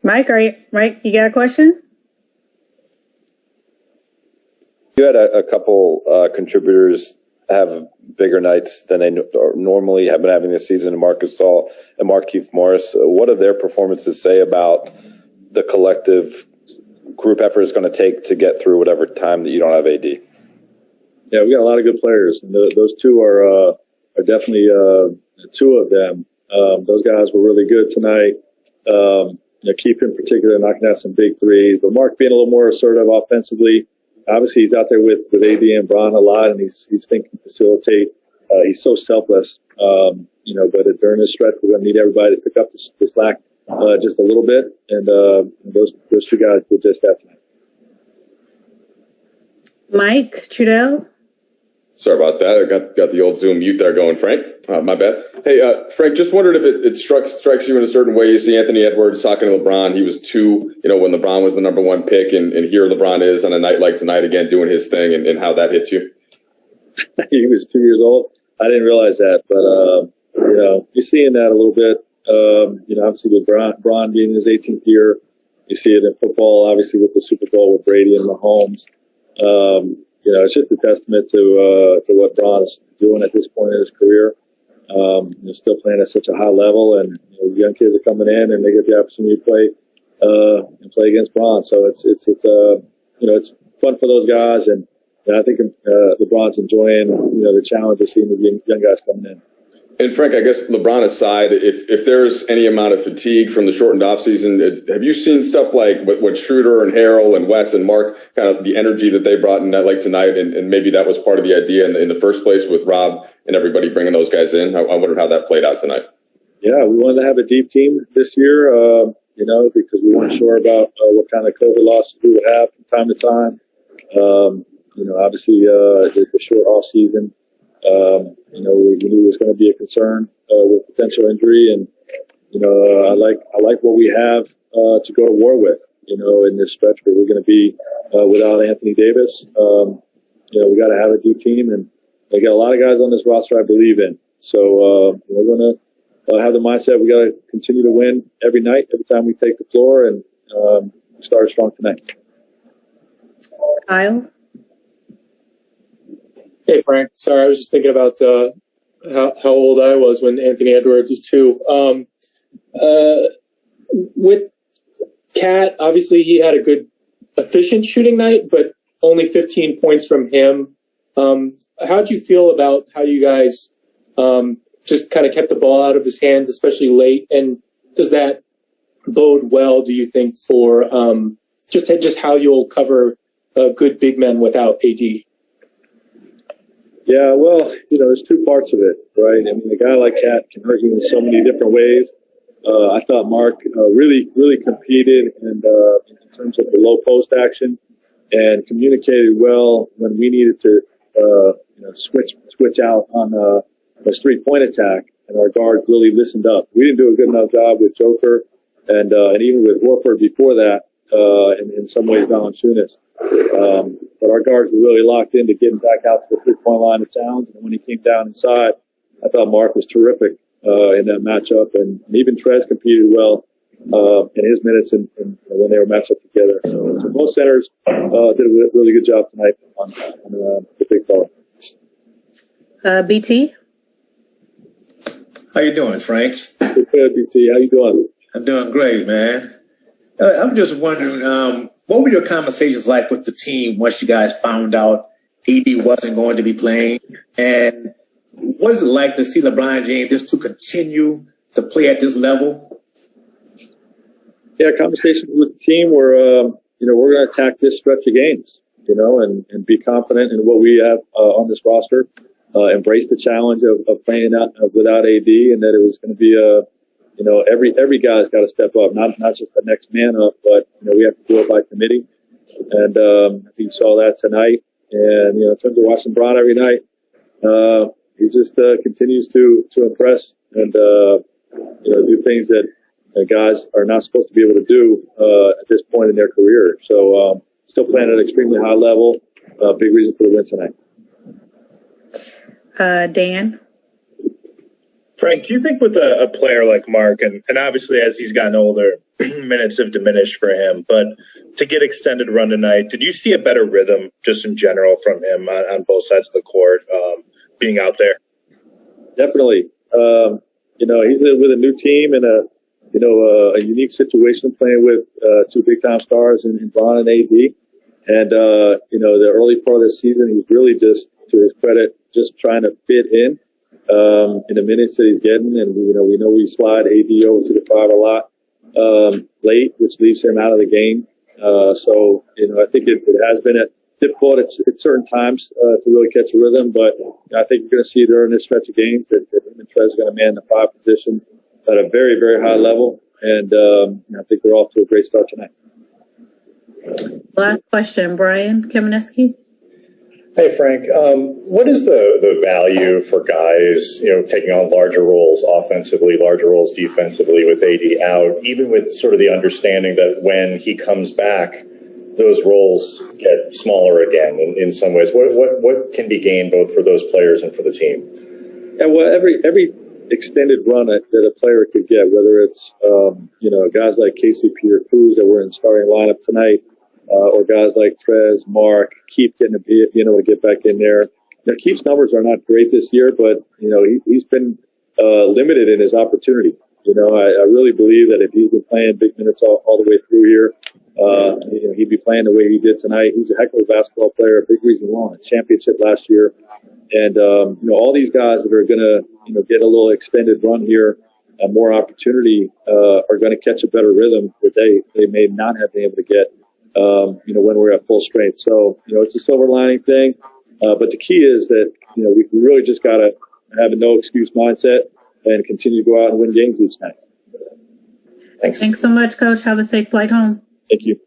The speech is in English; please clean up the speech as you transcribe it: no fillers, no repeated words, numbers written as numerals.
Mike, you got a question? You had a couple contributors have bigger nights than they normally have been having this season, Marcus Saul and Markieff Morris. What do their performances say about the collective group effort is going to take to get through whatever time that you don't have AD? Yeah, we got a lot of good players, and those two are definitely two of them. Those guys were really good tonight. Keith in particular knocking out some big threes, but Mark being a little more assertive offensively. Obviously, he's out there with AD and Bron a lot, and he's thinking facilitate. He's so selfless, But during this stretch, we're going to need everybody to pick up the slack just a little bit, and those two guys did just that tonight. Mike Trudell. Sorry about that. I got the old Zoom mute there going, Frank. My bad. Hey, Frank, just wondered if it strikes you in a certain way. You see Anthony Edwards talking to LeBron. He was 2, when LeBron was the number 1 pick, and here LeBron is on a night like tonight again doing his thing, and how that hits you. He was 2 years old. I didn't realize that, but you're seeing that a little bit. Obviously with Bron being his 18th year, you see it in football. Obviously with the Super Bowl with Brady and Mahomes. It's just a testament to what Bron's doing at this point in his career. Still playing at such a high level, and these young kids are coming in and they get the opportunity to play against Bron. So it's fun for those guys, and I think LeBron's enjoying the challenge of seeing these young guys coming in. And Frank, I guess LeBron aside, if there's any amount of fatigue from the shortened offseason, have you seen stuff like what Schroeder and Harrell and Wes and Mark, kind of the energy that they brought in that like tonight, and maybe that was part of the idea in the first place with Rob and everybody bringing those guys in? I wondered how that played out tonight. Yeah, we wanted to have a deep team this year, because we weren't sure about what kind of COVID losses we would have from time to time. Obviously the short off season. We knew it was going to be a concern with potential injury, and I like what we have to go to war with. In this stretch where we're going to be without Anthony Davis, we got to have a deep team, and they got a lot of guys on this roster I believe in. So we're going to have the mindset we got to continue to win every night, every time we take the floor, and start strong tonight. Kyle. Hey, Frank. Sorry, I was just thinking about how old I was when Anthony Edwards was 2. With Cat, obviously he had a good, efficient shooting night, but only 15 points from him. How do you feel about how you guys just kind of kept the ball out of his hands, especially late? And does that bode well, do you think, for just how you'll cover good big men without AD? Yeah, well, there's two parts of it, right? I mean, a guy like Cat can hurt you in so many different ways. I thought Mark really competed in terms of the low post action and communicated well when we needed to, switch out on a 3-point attack, and our guards really listened up. We didn't do a good enough job with Joker and even with Horford before that, in some ways Valanciunas. But our guards were really locked into getting back out to the 3-point line of Towns. And when he came down inside, I thought Mark was terrific in that matchup. And even Trez competed well in his minutes and when they were matched up together. So both centers did a really good job tonight on the big fella. BT? How you doing, Frank? Good, BT. How you doing? I'm doing great, man. I'm just wondering, what were your conversations like with the team once you guys found out AD wasn't going to be playing? And what is it like to see LeBron James just to continue to play at this level? Yeah, conversations with the team were, we're going to attack this stretch of games, and be confident in what we have on this roster, embrace the challenge of playing out without AD, and that it was going to be every guy's got to step up, not just the next man up, but we have to do it by committee. And I think you saw that tonight. And in terms of watching Bron every night, he just continues to impress and do things that guys are not supposed to be able to do at this point in their career. So still playing at an extremely high level. Big reason for the win tonight. Dan. Frank, do you think with a player like Mark, and obviously as he's gotten older, minutes have diminished for him, but to get extended run tonight, did you see a better rhythm just in general from him on both sides of the court being out there? Definitely. He's with a new team and a unique situation playing with two big time stars in Bron and AD. And, the early part of the season, he's really just, to his credit, just trying to fit in the minutes that he's getting. And, we know we slide AD over to the 5 a lot late, which leaves him out of the game. I think it has been difficult at certain times to really catch a rhythm. But I think you're going to see during this stretch of games that him and Trez are going to man the 5 position at a very, very high level. And I think we're off to a great start tonight. Last question, Brian Kamenetsky. Hey, Frank. What is the value for guys, taking on larger roles offensively, larger roles defensively with AD out, even with sort of the understanding that when he comes back, those roles get smaller again in some ways? What can be gained both for those players and for the team? Yeah, well, every extended run that a player could get, whether it's, guys like KCP or Cruz that were in the starting lineup tonight, or guys like Trez, Mark, Keith getting to get back in there. Keith's numbers are not great this year, but, he's been limited in his opportunity. I really believe that if he's been playing big minutes all the way through here, he'd be playing the way he did tonight. He's a heck of a basketball player, a big reason why. Championship last year. And, all these guys that are going to, get a little extended run here, more opportunity, are going to catch a better rhythm that they may not have been able to get, when we're at full strength. So, it's a silver lining thing. But the key is that, we really just got to have a no excuse mindset and continue to go out and win games each night. Thanks. Thanks so much, Coach. Have a safe flight home. Thank you.